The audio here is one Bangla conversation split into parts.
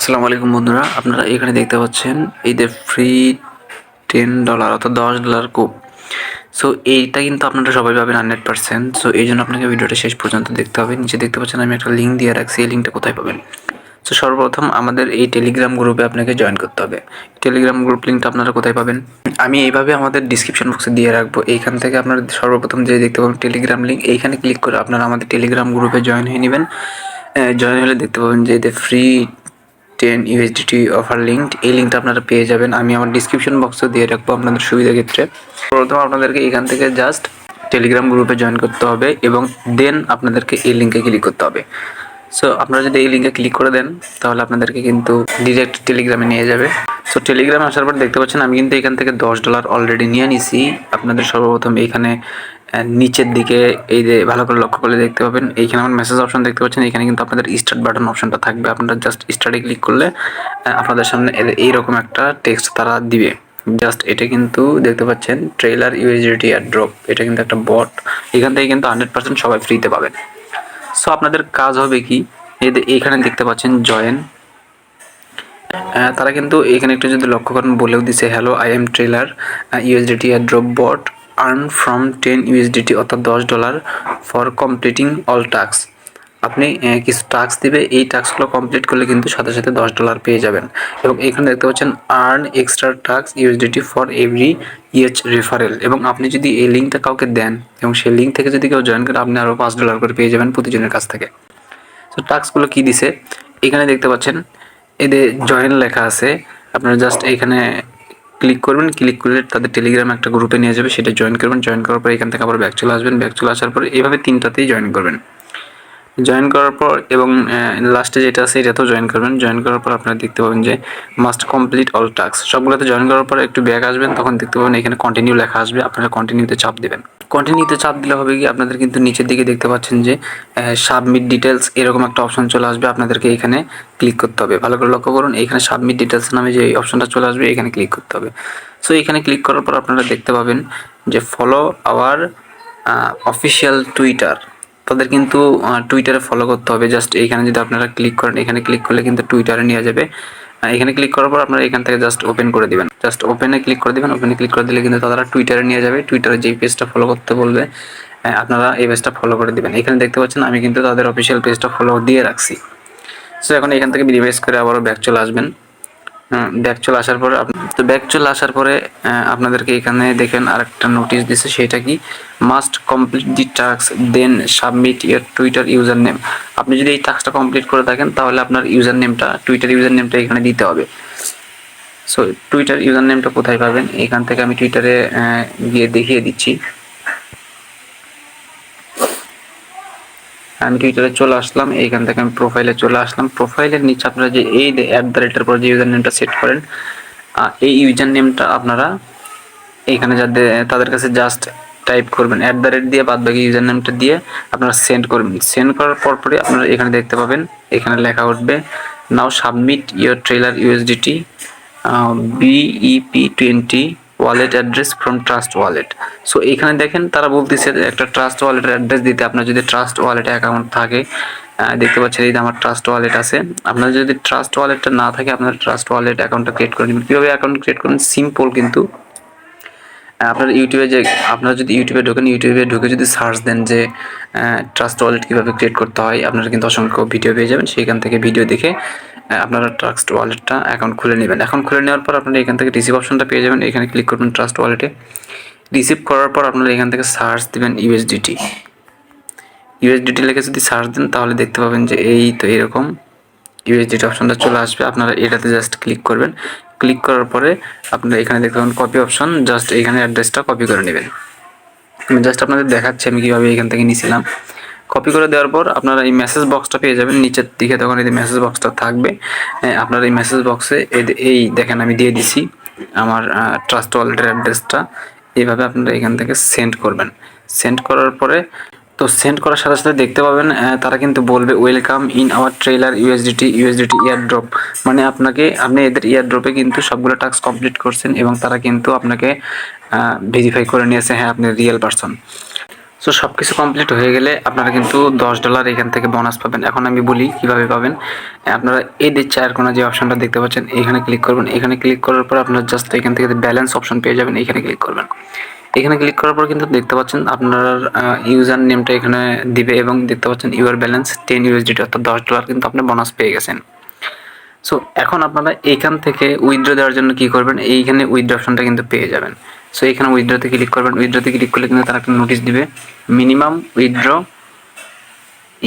আসসালামু আলাইকুম বন্ধুরা, আপনারা এখানে দেখতে পাচ্ছেন এই যে ফ্রি $10 অর্থাৎ $10 কুপ। সো এইটা কিন্তু আপনারা সবাই পাবেন 100%। সো এই জন্য আপনাকে ভিডিওটা শেষ পর্যন্ত দেখতে হবে। নিচে দেখতে পাচ্ছেন আমি একটা লিঙ্ক দিয়ে রাখছি, এই লিঙ্কটা কোথায় পাবেন? সো সর্বপ্রথম আমাদের এই টেলিগ্রাম গ্রুপে আপনাকে জয়েন করতে হবে। টেলিগ্রাম গ্রুপ লিঙ্কটা আপনারা কোথায় পাবেন? আমি এইভাবে আমাদের ডিসক্রিপশন বক্সে দিয়ে রাখবো। এইখান থেকে আপনারা সর্বপ্রথম যে দেখতে পাবেন টেলিগ্রাম লিঙ্ক, এইখানে ক্লিক করে আপনারা আমাদের টেলিগ্রাম গ্রুপে জয়েন হয়ে নেবেন। জয়েন হলে দেখতে পাবেন যে এতে ফ্রি 10 USDT অফার লিঙ্ক, এই লিঙ্কটা আপনারা পেয়ে যাবেন। আমি আমার ডিসক্রিপশন বক্সে দিয়ে রাখবো আপনাদের সুবিধার ক্ষেত্রে। প্রথম আপনাদেরকে এখান থেকে জাস্ট টেলিগ্রাম গ্রুপে জয়েন করতে হবে এবং দেন আপনাদেরকে এই লিঙ্কে ক্লিক করতে হবে। সো আপনারা যদি এই লিঙ্কে ক্লিক করে দেন তাহলে আপনাদেরকে কিন্তু ডিরেক্ট টেলিগ্রামে নিয়ে যাবে। সো টেলিগ্রামে আসার পর দেখতে পাচ্ছেন আমি কিন্তু এখান থেকে $10 অলরেডি নিয়ে নিছি। আপনাদের সর্বপ্রথম এইখানে নিচের দিকে এই যে ভালো করে লক্ষ্য করলে দেখতে পাবেন এইখানে আমার মেসেজ অপশন দেখতে পাচ্ছেন। এখানে কিন্তু আপনাদের স্টার্ট বাটন অপশনটা থাকবে। আপনারা জাস্ট স্টার্টে ক্লিক করলে আপনাদের সামনে এইরকম একটা টেক্সট তারা দিবে। জাস্ট এটা কিন্তু দেখতে পাচ্ছেন ট্রেলার USDT ড্রপ, এটা কিন্তু একটা বট। এখান থেকে কিন্তু 100% সবাই ফ্রিতে পাবেন। সো আপনাদের কাজ হবে কি, এখানে দেখতে পাচ্ছেন জয়েন। তারা কিন্তু এখানে একটু যদি লক্ষ্য করেন বলেও দিছে, hello I am trailer USDT drop bot earn from 10 USDT অর্থাৎ $10 ফর কমপ্লিটিং অল টাস্ক। আপনি কিছু টাস্ক দিবে, এই টাস্কগুলো কমপ্লিট করলে কিন্তু সাথে সাথে $10 পেয়ে যাবেন। এবং এখানে দেখতে পাচ্ছেন earn extra task USDT for every each referral. এবং আপনি যদি এই লিঙ্কটা কাউকে দেন এবং সেই লিঙ্ক থেকে যদি কেউ জয়েন করে, আপনি আরও $5 করে পেয়ে যাবেন প্রতিজনের কাছ থেকে। তো টাস্কগুলো কী দিছে এখানে দেখতে পাচ্ছেন, এদের জয়েন লেখা আছে। আপনারা জাস্ট এখানে ক্লিক করবেন, ক্লিক করলে তাদের টেলিগ্রাম একটা গ্রুপে নিয়ে যাবে, সেটা জয়েন করবেন। জয়েন করার পর এখান থেকে আবার ব্যাক চলে আসবেন। ব্যাক চলে আসার পর এইভাবে তিনটাতেই জয়েন করবেন। জয়েন করার পর এবং লাস্টে যেটা আছে এটাতেও জয়েন করবেন। জয়েন করার পর আপনারা দেখতে পাবেন যে মাস্ট কমপ্লিট অল টাস্ক। সবগুলোতে জয়েন করার পর একটু ব্যাক আসবেন, তখন দেখতে পাবেন এখানে কন্টিনিউ লেখা আসবে। আপনারা কন্টিনিউতে চাপ দেবেন। কন্টিনিউতে চাপ দিলে হবে কি, আপনাদের কিন্তু নিচের দিকে দেখতে পাচ্ছেন যে সাবমিট ডিটেলস এরকম একটা অপশন চলে আসবে। আপনাদেরকে এখানে ক্লিক করতে হবে। ভালো করে লক্ষ্য করুন, এখানে সাবমিট ডিটেলস নামে যে অপশনটা চলে আসবে এখানে ক্লিক করতে হবে। সো এখানে ক্লিক করার পর আপনারা দেখতে পাবেন যে ফলো আওয়ার অফিসিয়াল টুইটার। তাদের কিন্তু টুইটারে ফলো করতে হবে। জাস্ট এইখানে যদি আপনারা ক্লিক করেন, এখানে ক্লিক করলে কিন্তু টুইটারে নিয়ে যাবে। এখানে ক্লিক করার পর আপনারা এখান থেকে জাস্ট ওপেন করে দিবেন। জাস্ট ওপেনে ক্লিক করে দিবেন। ওপেনে ক্লিক করে দিলে কিন্তু তারা টুইটারে নিয়ে যাবে। টুইটারে যেই পেজটা ফলো করতে বলবে আপনারা এই পেজটা ফলো করে দিবেন। এখানে দেখতে পাচ্ছেন আমি কিন্তু তাদের অফিসিয়াল পেজটা ফলো দিয়ে রাখছি। সো এখন এখান থেকে রিভাইজ করে আবারও ব্যাক চলে আসবেন। ব্যাক চলে আসার পরে ব্যাক চলে আসার পরে আপনাদেরকে এখানে দেখেন আরেকটা নোটিশ দিছে, সেটা কি must complete the task then submit your Twitter user name. আপনি যদি এই টাস্কটা কমপ্লিট করে থাকেন তাহলে আপনার ইউজার নেমটা, টুইটার ইউজার নেমটা এখানে দিতে হবে। সো টুইটার ইউজার নেমটা কোথায় পাবেন, এখান থেকে আমি টুইটারে গিয়ে দেখিয়ে দিচ্ছি। আমি টুইটারে চলে আসলাম, এইখান থেকে আমি প্রোফাইলে চলে আসলাম। প্রোফাইলের নিচে আপনারা যে এই @এর পর যে ইউজার নেমটা সেট করেন, এই ইউজার নেমটা আপনারা এইখানে তাদের কাছে জাস্ট টাইপ করবেন দিয়ে, বাদ বাকি ইউজার নেমটা দিয়ে আপনারা সেন্ড করবেন। সেন্ড করার পরপরই আপনারা এখানে দেখতে পাবেন, এখানে লেখা উঠবে now submit your trailer USDT BEP20 wallet address from Trust Wallet. So এখানে দেখেন তারা বলতেছে একটা ট্রাস্ট ওয়ালেটের অ্যাড্রেস দিতে। আপনার যদি ট্রাস্ট ওয়ালেটে অ্যাকাউন্ট থাকে, দেখতে পাচ্ছেন এই যে আমার ট্রাস্ট ওয়ালেট আছে। আপনার যদি ট্রাস্ট ওয়ালেটটা না থাকে, আপনার ট্রাস্ট ওয়ালেট অ্যাকাউন্টটা ক্রিয়েট করে নেবেন। কীভাবে অ্যাকাউন্ট ক্রিয়েট করবেন, সিম্পল কিন্তু। আপনার আপনারা যদি ইউটিউবে ঢোকেন, ইউটিউবে ঢুকে যদি সার্চ দেন যে ট্রাস্ট ওয়ালেট কীভাবে ক্রিয়েট করতে হয়, আপনারা কিন্তু অসংখ্য ভিডিও পেয়ে যাবেন। সেইখান থেকে ভিডিও দেখে আপনারা ট্রাস্ট ওয়ালেটটা অ্যাকাউন্ট খুলে নেবেন। এখন খুলে নেওয়ার পর আপনারা এখান থেকে রিসিভ অপশনটা পেয়ে যাবেন। এখানে ক্লিক করবেন ট্রাস্ট ওয়ালেটে। রিসিভ করার পর আপনারা এখান থেকে সার্চ দেবেন USDT লিখে যদি সার্চ দেন তাহলে দেখতে পাবেন যে এই তো এরকম USDT অপশনটা চলে আসবে। আপনারা এটাতে জাস্ট ক্লিক করবেন। ক্লিক করার পরে আপনারা এখানে দেখতে পাবেন কপি অপশন, জাস্ট এখানে অ্যাড্রেসটা কপি করে নেবেন। আমি জাস্ট আপনাদের দেখাচ্ছি আমি কীভাবে এখান থেকে নিয়েছিলাম। কপি করে দেওয়ার পর আপনারা এই মেসেজ বক্সটা পেয়ে যাবেন নিচের দিকে। তখন এই মেসেজ বক্সটা থাকবে, আপনার এই মেসেজ বক্সে এই দেখেন আমি দিয়ে দিছি আমার ট্রাস্ট ওয়ালেটের অ্যাড্রেসটা। এইভাবে আপনারা এখান থেকে সেন্ড করবেন। সেন্ড করার পরে সেন্ড করার সাথে সাথে দেখতে পাবেন তারা কিন্তু বলবে welcome in our trailer USDT airdrop. মানে আপনি এদের ইয়ারড্রপে কিন্তু সবগুলো টাস্ক কমপ্লিট করছেন এবং তারা কিন্তু আপনাকে ভেরিফাই করে নিয়েছে, হ্যাঁ আপনি রিয়েল পারসন। সো সব কিছু কমপ্লিট হয়ে গেলে আপনারা কিন্তু $10 এখান থেকে বোনাস পাবেন। এখন আমি বলি কীভাবে পাবেন। আপনারা এই যে চায়ের কোণা যে অপশনটা দেখতে পাচ্ছেন এখানে ক্লিক করবেন। এখানে ক্লিক করার পর আপনারা জাস্ট এখান থেকে ব্যালেন্স অপশন পেয়ে যাবেন, এখানে ক্লিক করবেন। এখানে ক্লিক করার পর কিন্তু দেখতে পাচ্ছেন আপনার ইউজার নেমটা এখানে দিবে এবং দেখতে পাচ্ছেন ইউর ব্যালেন্স 10 USDT অর্থাৎ $10 কিন্তু আপনি বোনাস পেয়ে গেছেন। সো এখন আপনারা এইখান থেকে উইথড্র দেওয়ার জন্য কী করবেন, এইখানে উইথড্র অপশনটা কিন্তু পেয়ে যাবেন। সো এখানে উইথড্রতে ক্লিক করবেন। উইথড্রতে ক্লিক করলে কিন্তু তারা একটা নোটিশ দিবে, মিনিমাম উইথড্র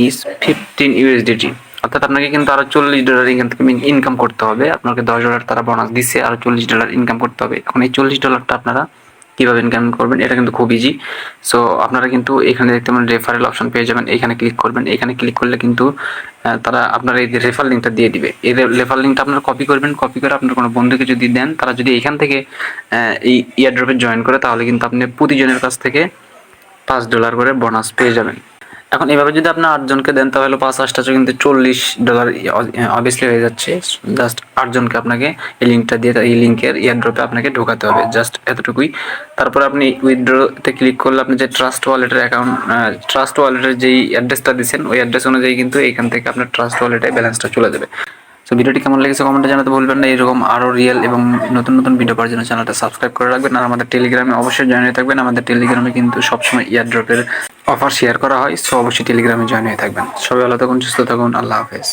ইজ 15 USDT, অর্থাৎ আপনাকে কিন্তু আরও $40 এখান থেকে ইনকাম করতে হবে। আপনাকে $10 তারা বোনাস দিচ্ছে, আরও $40 ইনকাম করতে হবে। এখন এই $40টা আপনারা কীভাবে ইনকাম করবেন, এটা কিন্তু খুব ইজি। সো আপনারা কিন্তু এখানে দেখতে পাবেন রেফারেল অপশন পেয়ে যাবেন, এখানে ক্লিক করবেন। এখানে ক্লিক করলে কিন্তু তারা আপনার এই যে রেফার লিঙ্কটা দিয়ে দিবে। এই রেফার লিঙ্কটা আপনারা কপি করবেন, কপি করে আপনার কোনো বন্ধুকে যদি দেন, তারা যদি এখান থেকে এই ইয়ারড্রপে জয়েন করে, তাহলে কিন্তু আপনি প্রতিজনের কাছ থেকে $5 করে বোনাস পেয়ে যাবেন। এখন এভাবে যদি আপনি 8 জনকে দেন তাহলে 5 8 কিন্তু $40 অবভিয়াসলি হয়ে যাচ্ছে। জাস্ট 8 জনকে আপনাকে এই লিঙ্কটা দিয়ে এই লিঙ্কের এয়ারড্রপে আপনাকে ঢোকাতে হবে, জাস্ট এতটুকুই। তারপর আপনি উইথড্রতে ক্লিক করলে আপনি যে ট্রাস্ট ওয়ালেটের অ্যাকাউন্ট ট্রাস্ট ওয়ালেটের যেই অ্যাড্রেসটা দিচ্ছেন ওই অ্যাড্রেস অনুযায়ী কিন্তু এখান থেকে আপনার ট্রাস্ট ওয়ালেটে ব্যালেন্সটা চলে যাবে। সো ভিডিওটি কেমন লেগেছে কমেন্টে জানাতে ভুলবেন না। এরকম আরও রিয়েল এবং নতুন নতুন ভিডিও পাওয়ার জন্য চ্যানেলটা সাবস্ক্রাইব করে রাখবেন। আর আমাদের টেলিগ্রামে অবশ্যই জয়েন হয়ে থাকবেন। আমাদের টেলিগ্রামে কিন্তু সবসময় ইয়ারড্রপের অফার শেয়ার করা হয়। সো অবশ্যই টেলিগ্রামে জয়েন হয়ে থাকবেন। সবাই ভালো থাকুন, সুস্থ থাকুন, আল্লাহ হাফেজ।